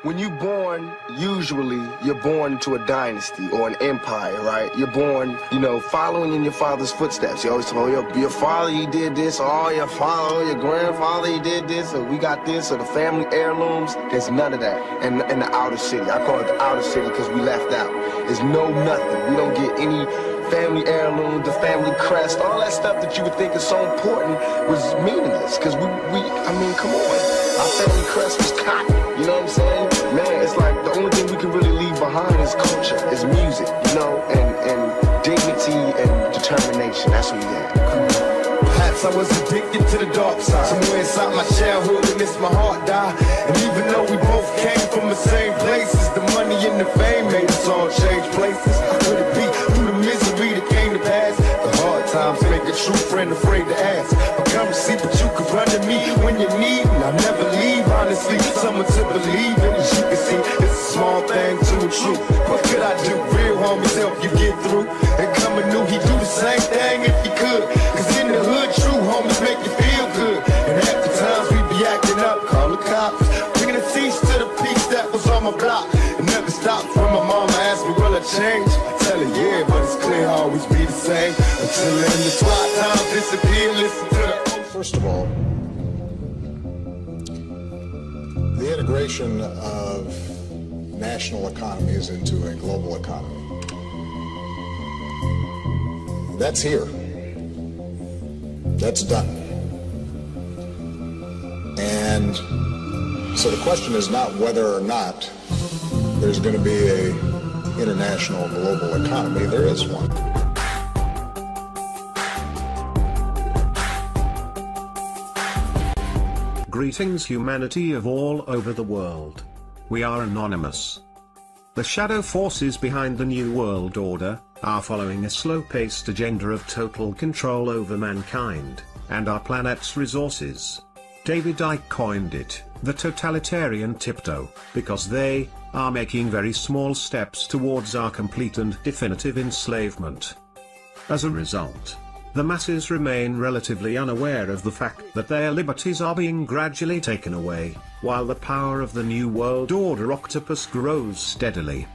when you're born, usually you're born to a dynasty or an empire, right? You're born, following in your father's footsteps. You always tell, your father, he did this, or your father, or your grandfather, he did this, or we got this, or the family heirlooms. There's none of that in the outer city. I call it the outer city because we left out. There's nothing. We don't get any family heirloom, the family crest, all that stuff that you would think is so important was meaningless. Because come on. Our family crest was cotton, you know what I'm saying? Man, it's like the only thing we can really leave behind is culture, is music, and dignity and determination. That's what we got. Perhaps I was addicted to the dark side. Somewhere inside my childhood it missed my heart die. And even though we both came from the same places, the money and the fame made us all change places. How could it be through the misery that came to pass? The hard times make a true friend afraid to ask. But come and see, but you can run to me when you need, and I'll never leave. Honestly, someone to believe in. As you can see, it's a small thing to a truth. What could I do? Real homies help you get through. And coming new, he do the same thing if he could. Cause in the hood, true homies make you feel good. And half the times we be acting up, call the cops, bringing a cease to the peace that was on my block. It never stopped when my mama asked me, will I change? I tell her, yeah, but it's clear I'll always be the same. Until in the twilight times disappear, listen to the... First of all, the integration of national economies into a global economy, that's here. That's done. And so the question is not whether or not there's going to be an international global economy. There is one. Greetings, humanity of all over the world. We are anonymous. The shadow forces behind the New World Order are following a slow-paced agenda of total control over mankind and our planet's resources. David Icke coined it the totalitarian tiptoe, because they are making very small steps towards our complete and definitive enslavement. As a result, the masses remain relatively unaware of the fact that their liberties are being gradually taken away, while the power of the New World Order octopus grows steadily.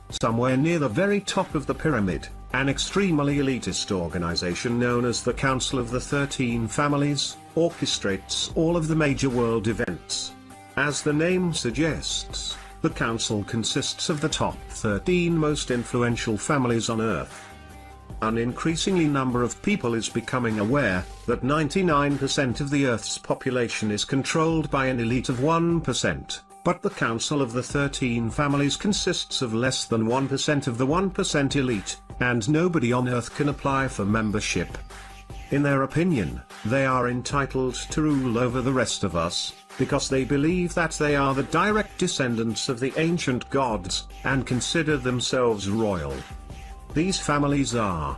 Somewhere near the very top of the pyramid, an extremely elitist organization known as the Council of the 13 Families orchestrates all of the major world events. As the name suggests, the council consists of the top 13 most influential families on Earth. An increasingly number of people is becoming aware that 99% of the Earth's population is controlled by an elite of 1%, but the Council of the 13 Families consists of less than 1% of the 1% elite, and nobody on Earth can apply for membership. In their opinion, they are entitled to rule over the rest of us, because they believe that they are the direct descendants of the ancient gods, and consider themselves royal. These families are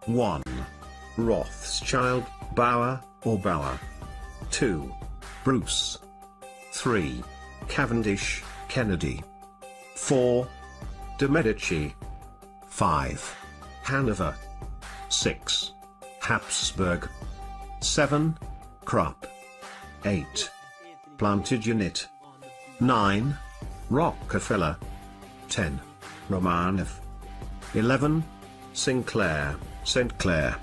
1. Rothschild, Bauer, or Bauer. 2. Bruce. 3. Cavendish, Kennedy. 4. De Medici. 5. Hanover. 6. Habsburg. 7. Krupp. 8. Plantagenet. 9. Rockefeller. 10. Romanov. 11. Sinclair, St. Clair.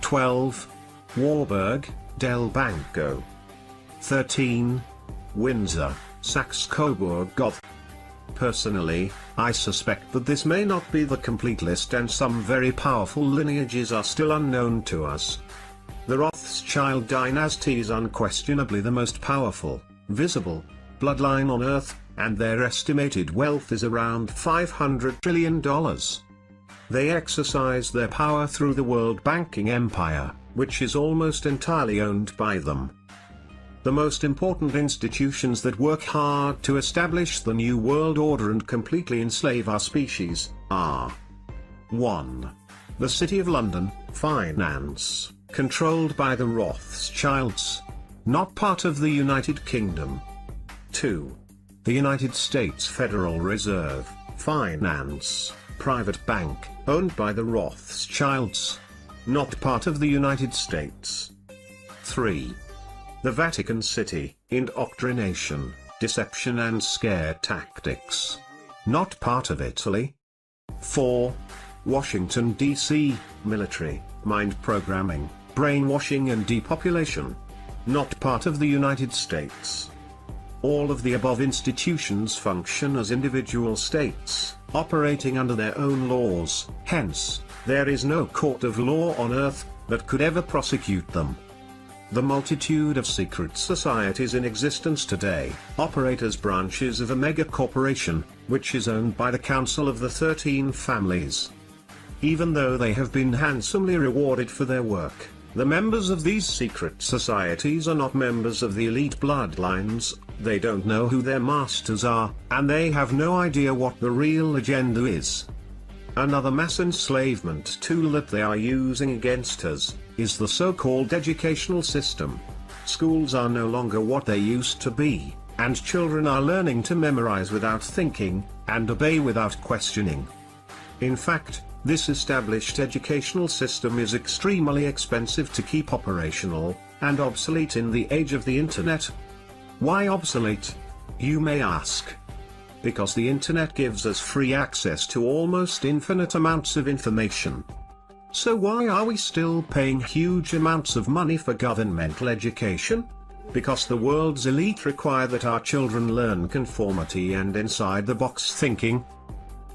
12. Warburg, Del Banco. 13. Windsor, Saxe-Coburg-Gotha. Personally, I suspect that this may not be the complete list, and some very powerful lineages are still unknown to us. The Rothschild dynasty is unquestionably the most powerful, visible bloodline on Earth, and their estimated wealth is around $500 trillion. They exercise their power through the world banking empire, which is almost entirely owned by them. The most important institutions that work hard to establish the New World Order and completely enslave our species are 1. The City of London, finance, controlled by the Rothschilds, not part of the United Kingdom. 2. The United States Federal Reserve, finance, private bank, owned by the Rothschilds, not part of the United States. 3. The Vatican City, indoctrination, deception and scare tactics. Not part of Italy. 4. Washington, D.C., military, mind programming, brainwashing and depopulation. Not part of the United States. All of the above institutions function as individual states, operating under their own laws, hence, there is no court of law on earth that could ever prosecute them. The multitude of secret societies in existence today operate as branches of a mega corporation, which is owned by the Council of the 13 Families. Even though they have been handsomely rewarded for their work, the members of these secret societies are not members of the elite bloodlines, they don't know who their masters are, and they have no idea what the real agenda is. Another mass enslavement tool that they are using against us is the so-called educational system. Schools are no longer what they used to be, and children are learning to memorize without thinking, and obey without questioning. In fact, this established educational system is extremely expensive to keep operational, and obsolete in the age of the internet. Why obsolete? You may ask. Because the internet gives us free access to almost infinite amounts of information. So why are we still paying huge amounts of money for governmental education? Because the world's elite require that our children learn conformity and inside-the-box thinking.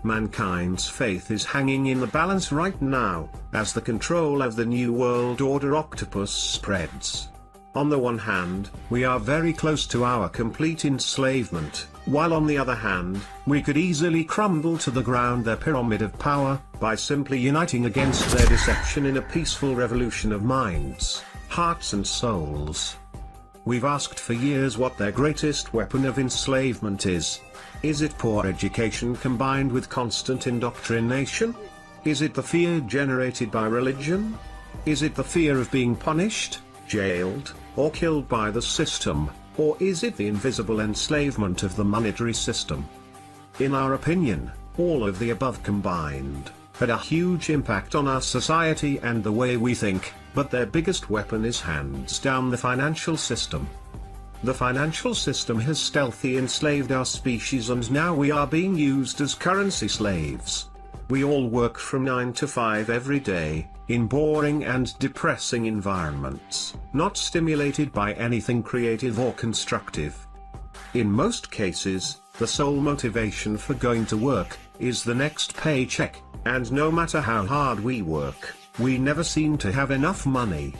Mankind's faith is hanging in the balance right now, as the control of the New World Order octopus spreads. On the one hand, we are very close to our complete enslavement, while on the other hand, we could easily crumble to the ground their pyramid of power, by simply uniting against their deception in a peaceful revolution of minds, hearts and souls. We've asked for years what their greatest weapon of enslavement is. Is it poor education combined with constant indoctrination? Is it the fear generated by religion? Is it the fear of being punished, jailed, or killed by the system, or is it the invisible enslavement of the monetary system? In our opinion, all of the above combined had a huge impact on our society and the way we think, but their biggest weapon is hands down the financial system. The financial system has stealthily enslaved our species, and now we are being used as currency slaves. We all work from 9 to 5 every day, in boring and depressing environments, not stimulated by anything creative or constructive. In most cases, the sole motivation for going to work is the next paycheck, and no matter how hard we work, we never seem to have enough money.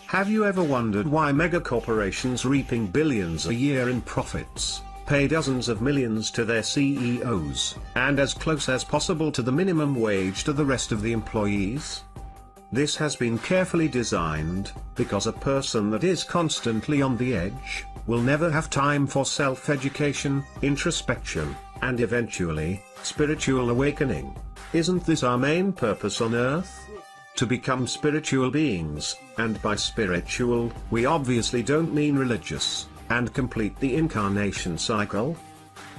Have you ever wondered why megacorporations reaping billions a year in profits pay dozens of millions to their CEOs, and as close as possible to the minimum wage to the rest of the employees? This has been carefully designed, because a person that is constantly on the edge will never have time for self-education, introspection, and eventually, spiritual awakening. Isn't this our main purpose on Earth? To become spiritual beings, and by spiritual, we obviously don't mean religious, and complete the incarnation cycle.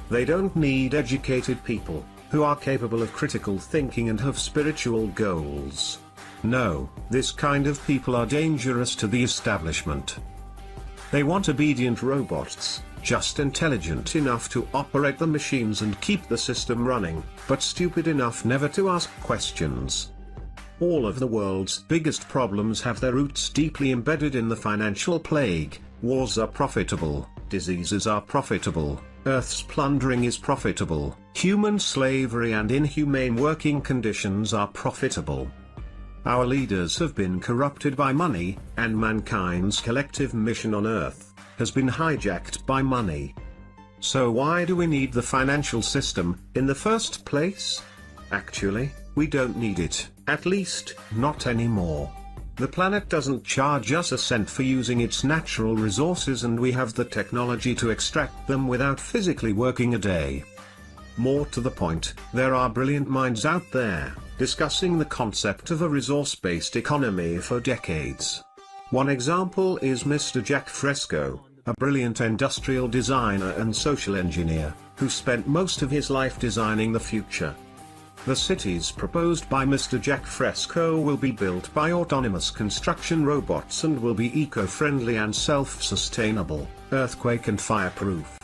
They don't need educated people, who are capable of critical thinking and have spiritual goals. No, this kind of people are dangerous to the establishment. They want obedient robots, just intelligent enough to operate the machines and keep the system running, but stupid enough never to ask questions. All of the world's biggest problems have their roots deeply embedded in the financial plague. Wars are profitable, diseases are profitable, Earth's plundering is profitable, human slavery and inhumane working conditions are profitable. Our leaders have been corrupted by money, and mankind's collective mission on Earth has been hijacked by money. So why do we need the financial system in the first place? Actually, we don't need it, at least, not anymore. The planet doesn't charge us a cent for using its natural resources, and we have the technology to extract them without physically working a day. More to the point, there are brilliant minds out there, discussing the concept of a resource-based economy for decades. One example is Mr. Jack Fresco, a brilliant industrial designer and social engineer, who spent most of his life designing the future. The cities proposed by Mr. Jack Fresco will be built by autonomous construction robots and will be eco-friendly and self-sustainable, earthquake and fireproof.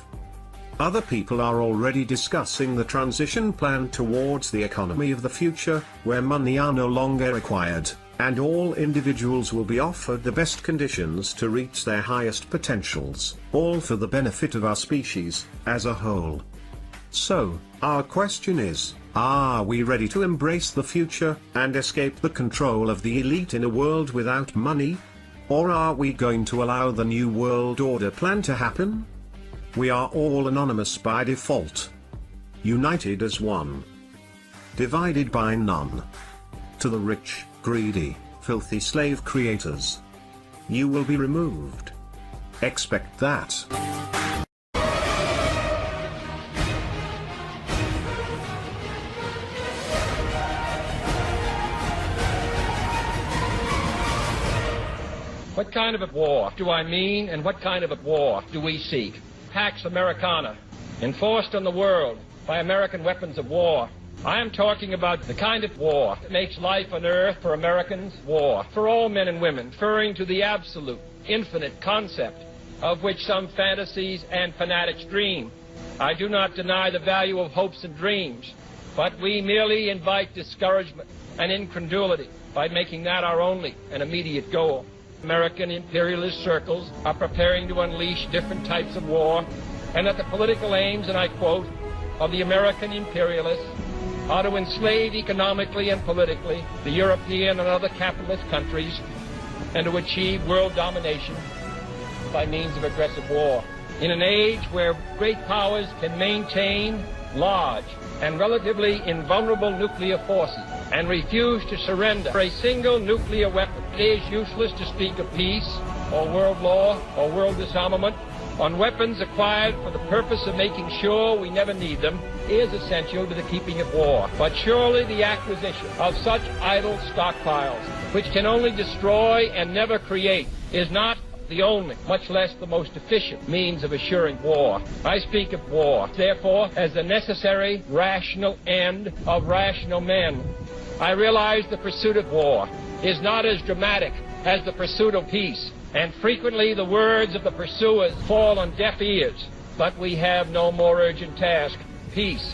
Other people are already discussing the transition plan towards the economy of the future, where money are no longer required, and all individuals will be offered the best conditions to reach their highest potentials, all for the benefit of our species as a whole. So, our question is, are we ready to embrace the future and escape the control of the elite in a world without money? Or are we going to allow the New World Order plan to happen? We are all anonymous by default. United as one. Divided by none. To the rich, greedy, filthy slave creators. You will be removed. Expect that. What kind of a war do I mean, and what kind of a war do we seek? Pax Americana, enforced on the world by American weapons of war. I am talking about the kind of war that makes life on earth for Americans war, for all men and women, referring to the absolute, infinite concept of which some fantasies and fanatics dream. I do not deny the value of hopes and dreams, but we merely invite discouragement and incredulity by making that our only and immediate goal. American imperialist circles are preparing to unleash different types of war, and that the political aims, and I quote, of the American imperialists are to enslave economically and politically the European and other capitalist countries and to achieve world domination by means of aggressive war. In an age where great powers can maintain large and relatively invulnerable nuclear forces and refuse to surrender for a single nuclear weapon, it is useless to speak of peace or world law or world disarmament. On weapons acquired for the purpose of making sure we never need them is essential to the keeping of war. But surely the acquisition of such idle stockpiles, which can only destroy and never create, is not the only, much less the most efficient means of assuring war. I speak of war, therefore, as the necessary, rational end of rational men. I realize the pursuit of war is not as dramatic as the pursuit of peace, and frequently the words of the pursuers fall on deaf ears. But we have no more urgent task: peace.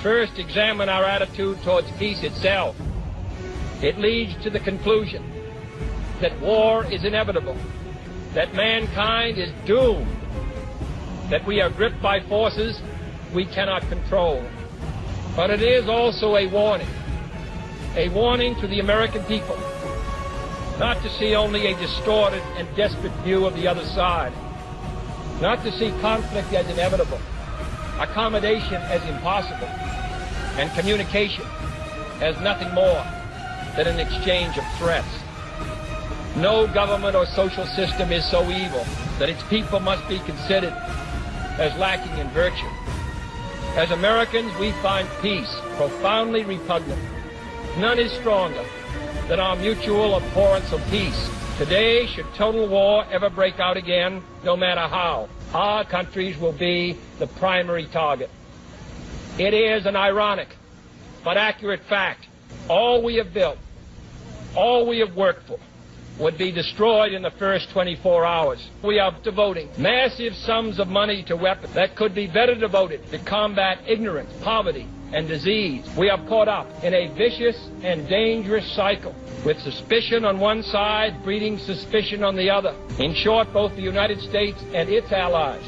First, examine our attitude towards peace itself. It leads to the conclusion that war is inevitable, that mankind is doomed, that we are gripped by forces we cannot control. But it is also a warning to the American people, not to see only a distorted and desperate view of the other side, not to see conflict as inevitable, accommodation as impossible, and communication as nothing more than an exchange of threats. No government or social system is so evil that its people must be considered as lacking in virtue. As Americans, we find peace profoundly repugnant. None is stronger than our mutual abhorrence of peace. Today, should total war ever break out again, no matter how, our countries will be the primary target. It is an ironic but accurate fact. All we have built, all we have worked for, would be destroyed in the first 24 hours. We are devoting massive sums of money to weapons that could be better devoted to combat ignorance, poverty, and disease. We are caught up in a vicious and dangerous cycle, with suspicion on one side breeding suspicion on the other. In short, both the United States and its allies,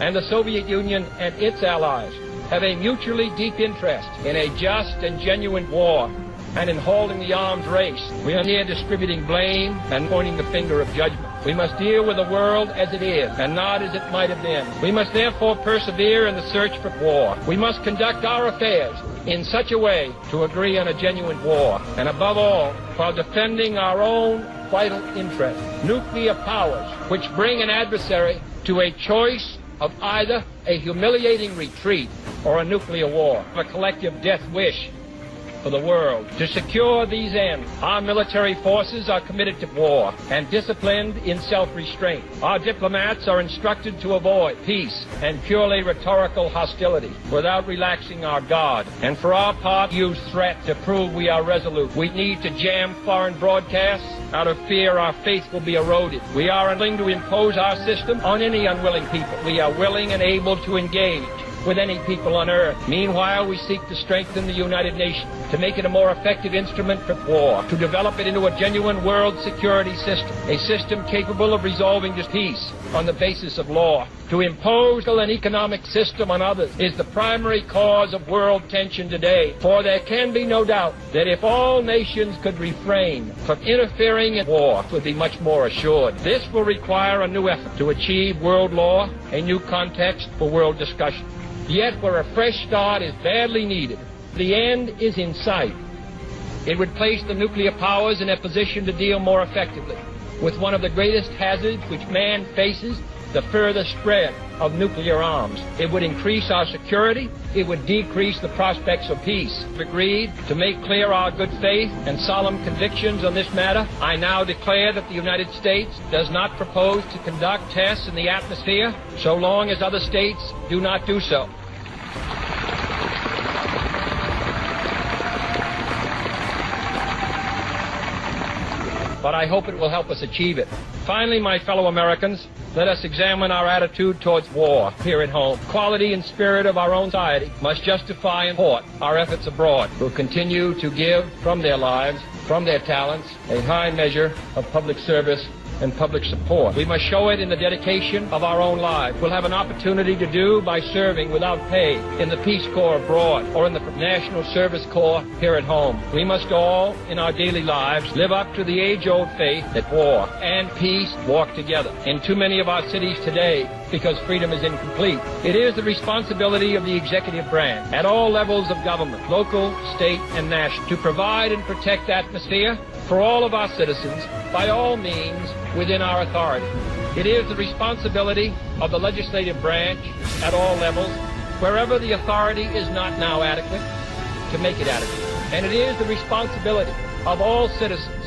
and the Soviet Union and its allies, have a mutually deep interest in a just and genuine war, and in holding the arms race. We are here distributing blame and pointing the finger of judgment. We must deal with the world as it is, and not as it might have been. We must therefore persevere in the search for war. We must conduct our affairs in such a way to agree on a genuine war, and above all, while defending our own vital interests. Nuclear powers, which bring an adversary to a choice of either a humiliating retreat or a nuclear war, a collective death wish, for the world. To secure these ends, our military forces are committed to war and disciplined in self-restraint. Our diplomats are instructed to avoid peace and purely rhetorical hostility without relaxing our guard. And for our part, use threat to prove we are resolute. We need to jam foreign broadcasts out of fear our faith will be eroded. We are unwilling to impose our system on any unwilling people. We are willing and able to engage with any people on earth. Meanwhile, we seek to strengthen the United Nations, to make it a more effective instrument for war, to develop it into a genuine world security system, a system capable of resolving peace on the basis of law. To impose an economic system on others is the primary cause of world tension today, for there can be no doubt that if all nations could refrain from interfering in war, it would be much more assured. This will require a new effort to achieve world law, a new context for world discussion. Yet where a fresh start is badly needed, the end is in sight. It would place the nuclear powers in a position to deal more effectively with one of the greatest hazards which man faces, the further spread of nuclear arms. It would increase our security. It would decrease the prospects of peace. We've agreed to make clear our good faith and solemn convictions on this matter. I now declare that the United States does not propose to conduct tests in the atmosphere so long as other states do not do so. But I hope it will help us achieve it. Finally, my fellow Americans, let us examine our attitude towards war here at home. Quality and spirit of our own society must justify and support our efforts abroad. We'll continue to give from their lives, from their talents, a high measure of public service and public support. We must show it in the dedication of our own lives. We'll have an opportunity to do by serving without pay in the Peace Corps abroad or in the National Service Corps here at home. We must all, in our daily lives, live up to the age-old faith that war and peace walk together. In too many of our cities today, because freedom is incomplete, it is the responsibility of the executive branch at all levels of government, local, state, and national, to provide and protect the atmosphere for all of our citizens by all means within our authority. It is the responsibility of the legislative branch at all levels, wherever the authority is not now adequate, to make it adequate. And it is the responsibility of all citizens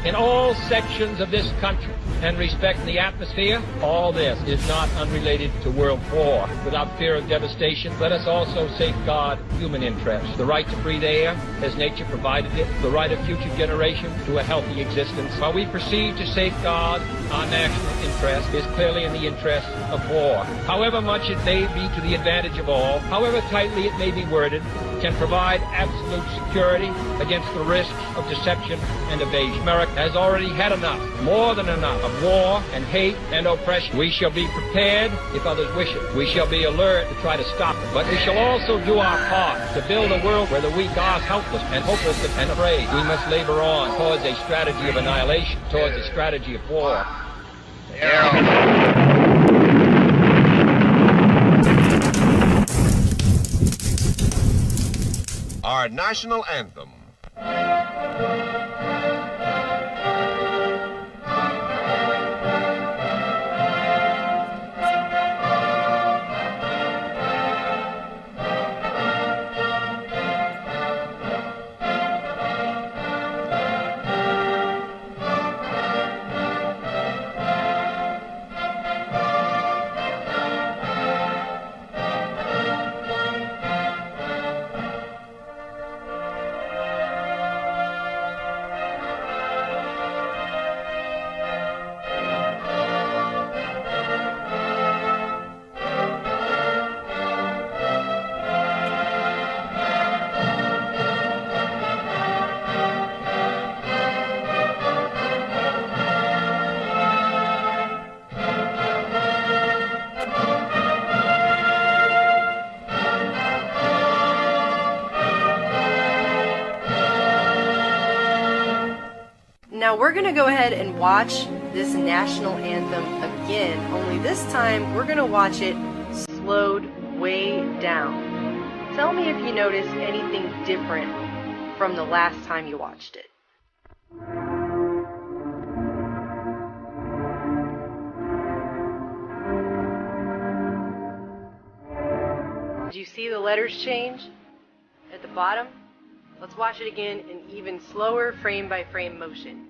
in all sections of this country and respecting the atmosphere. All this is not unrelated to world war. Without fear of devastation, let us also safeguard human interests. The right to breathe air, as nature provided it, the right of future generations to a healthy existence. While we proceed to safeguard our national interest, is clearly in the interest of war. However much it may be to the advantage of all, however tightly it may be worded, can provide absolute security against the risks of deception and evasion. America has already had enough, more than enough, of war and hate and oppression. We shall be prepared if others wish it. We shall be alert to try to stop it. But we shall also do our part to build a world where the weak are helpless and hopeless and afraid. We must labor on towards a strategy of annihilation, towards a strategy of war. Our national anthem. Now we're going to go ahead and watch this national anthem again, only this time we're going to watch it slowed way down. Tell me if you notice anything different from the last time you watched it. Did you see the letters change at the bottom? Let's watch it again in even slower frame-by-frame motion.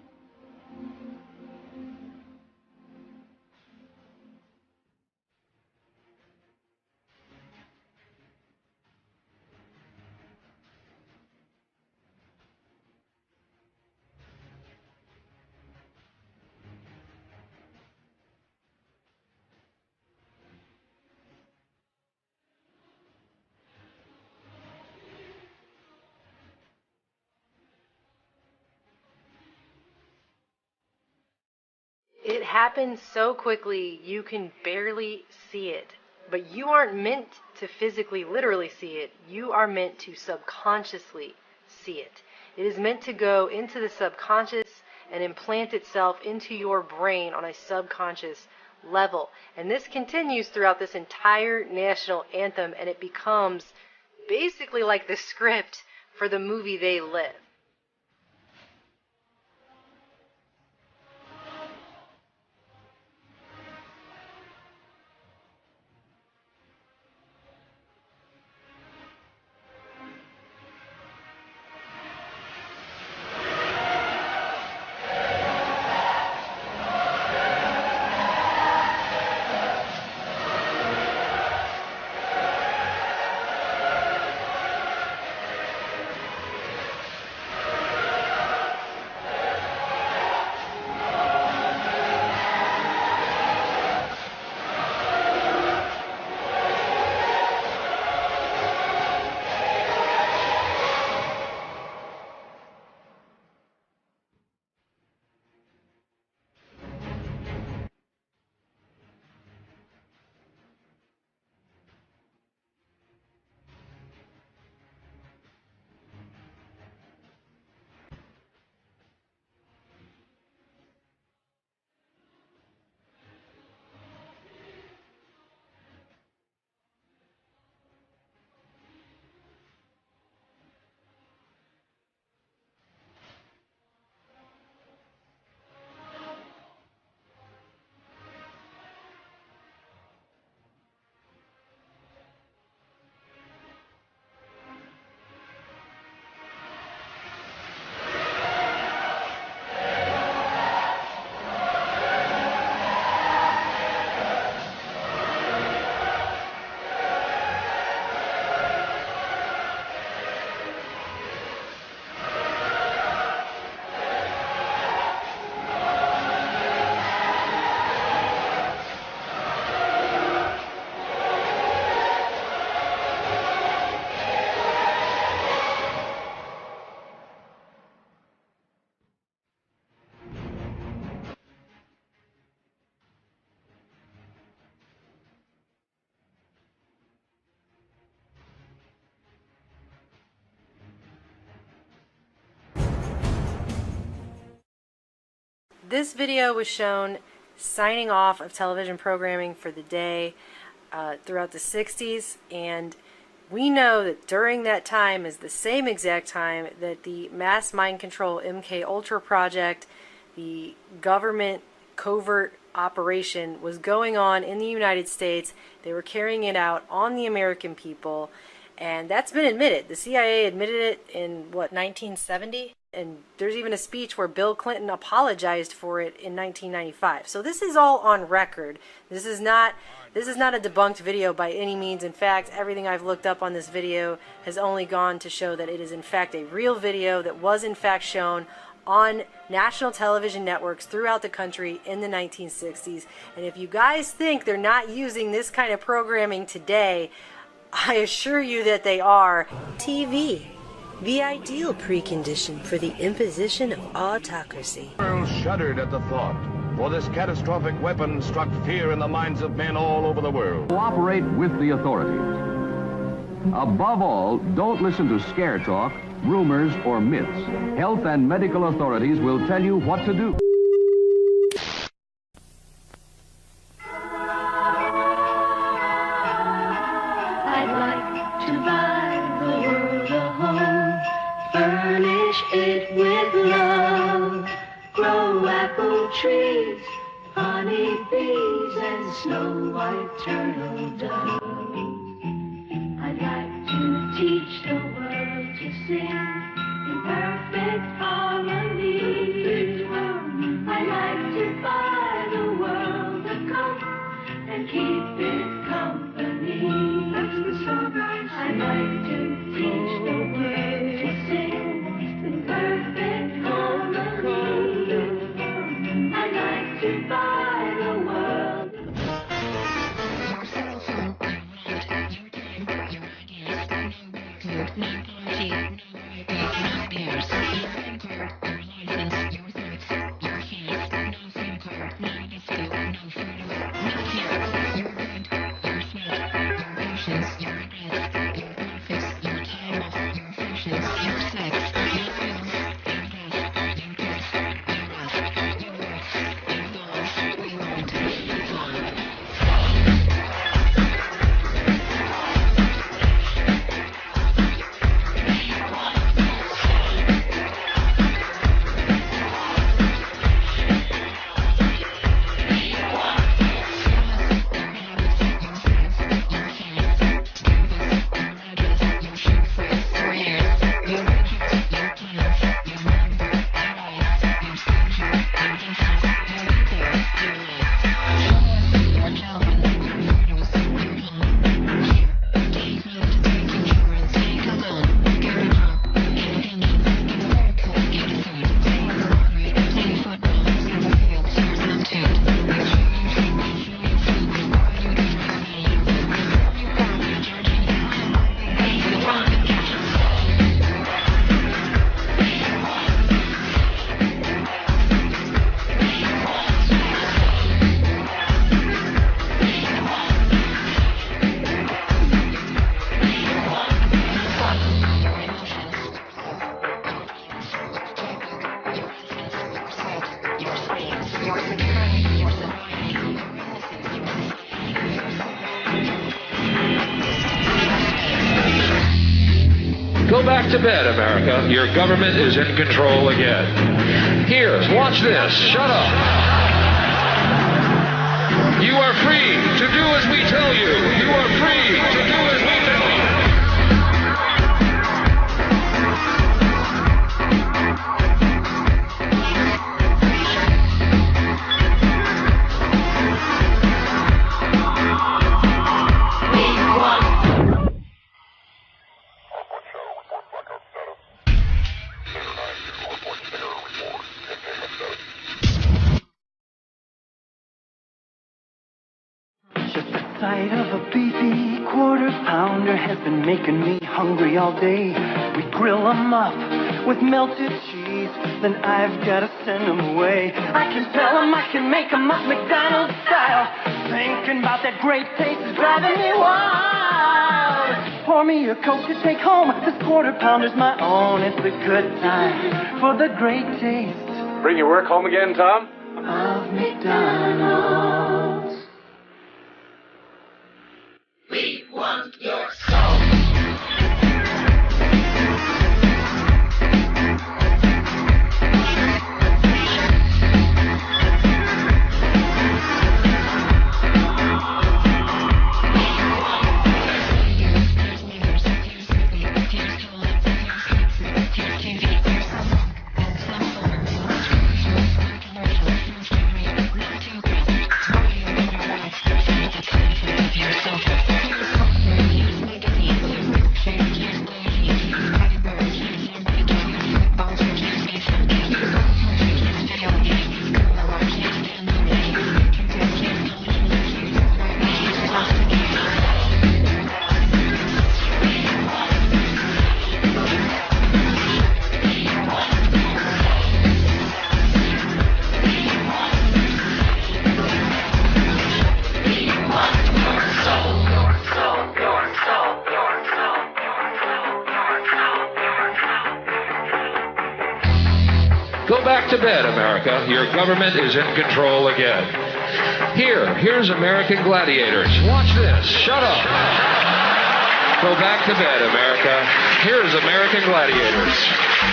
It happens so quickly you can barely see it. But you aren't meant to physically, literally see it. You are meant to subconsciously see it. It is meant to go into the subconscious and implant itself into your brain on a subconscious level. And this continues throughout this entire national anthem, and it becomes basically like the script for the movie They Live. This video was shown signing off of television programming for the day throughout the 60s, and we know that during that time is the same exact time that the mass mind control MK Ultra project, the government covert operation, was going on in the United States. They were carrying it out on the American people, and that's been admitted. The CIA admitted it in, what, 1970? And there's even a speech where Bill Clinton apologized for it in 1995. So this is all on record. This is not a debunked video by any means. In fact, everything I've looked up on this video has only gone to show that it is in fact a real video that was in fact shown on national television networks throughout the country in the 1960s. And if you guys think they're not using this kind of programming today, I assure you that they are. TV. The ideal precondition for the imposition of autocracy. The world shuddered at the thought, for this catastrophic weapon struck fear in the minds of men all over the world. Cooperate with the authorities. Above all, don't listen to scare talk, rumors, or myths. Health and medical authorities will tell you what to do. I'd like to buy the world a home, furnish it with love, grow apple trees, honey bees, and snow white turtle doves. I'd like to teach the world to sing, I'd like to teach the world to sing in perfect harmony. I'd like to buy the world. Go back to bed, America. Your government is in control again. Here, watch this. Shut up. You are free to do as we tell you. You are free to do as we tell you. Just the sight of a beefy quarter pounder has been making me hungry all day. We grill 'em up with melted cheese, then I've gotta send 'em away. I can tell 'em I can make 'em up McDonald's style. Thinking about that great taste is driving me wild. Pour me a Coke to take home, this quarter pounder's my own. It's a good time for the great taste. Bring your work home again, Tom? Of McDonald's. We want your soul. Go back to bed, America. Your government is in control again. Here's American Gladiators. Watch this. Shut up. Go back to bed, America. Here's American Gladiators.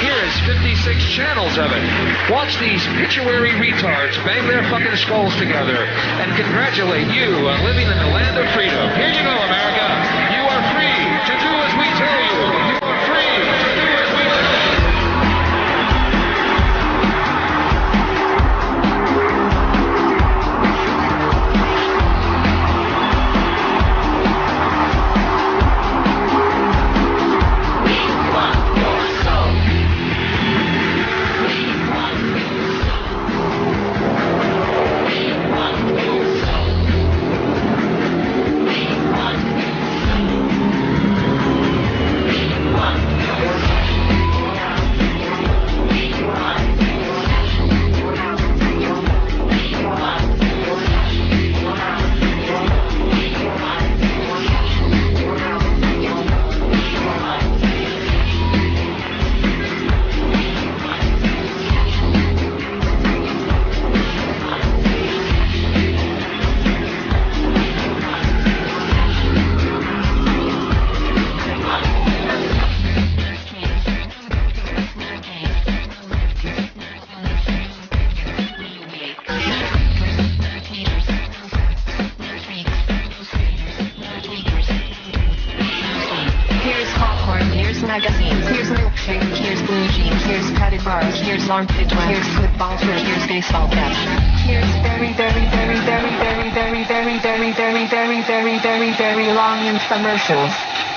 Here is 56 channels of it. Watch these pituitary retards bang their fucking skulls together and congratulate you on living in the land of freedom. Here you go, America. You are free to do as we tell you. You are free to do as we tell you. magazines. Here's milkshake, here's blue jeans, here's padded bars, here's armpit wax, here's football shirt, here's baseball cap. Here's very, very, very, very, very, very, very, very, very, very, very, very, very, very long infomercials.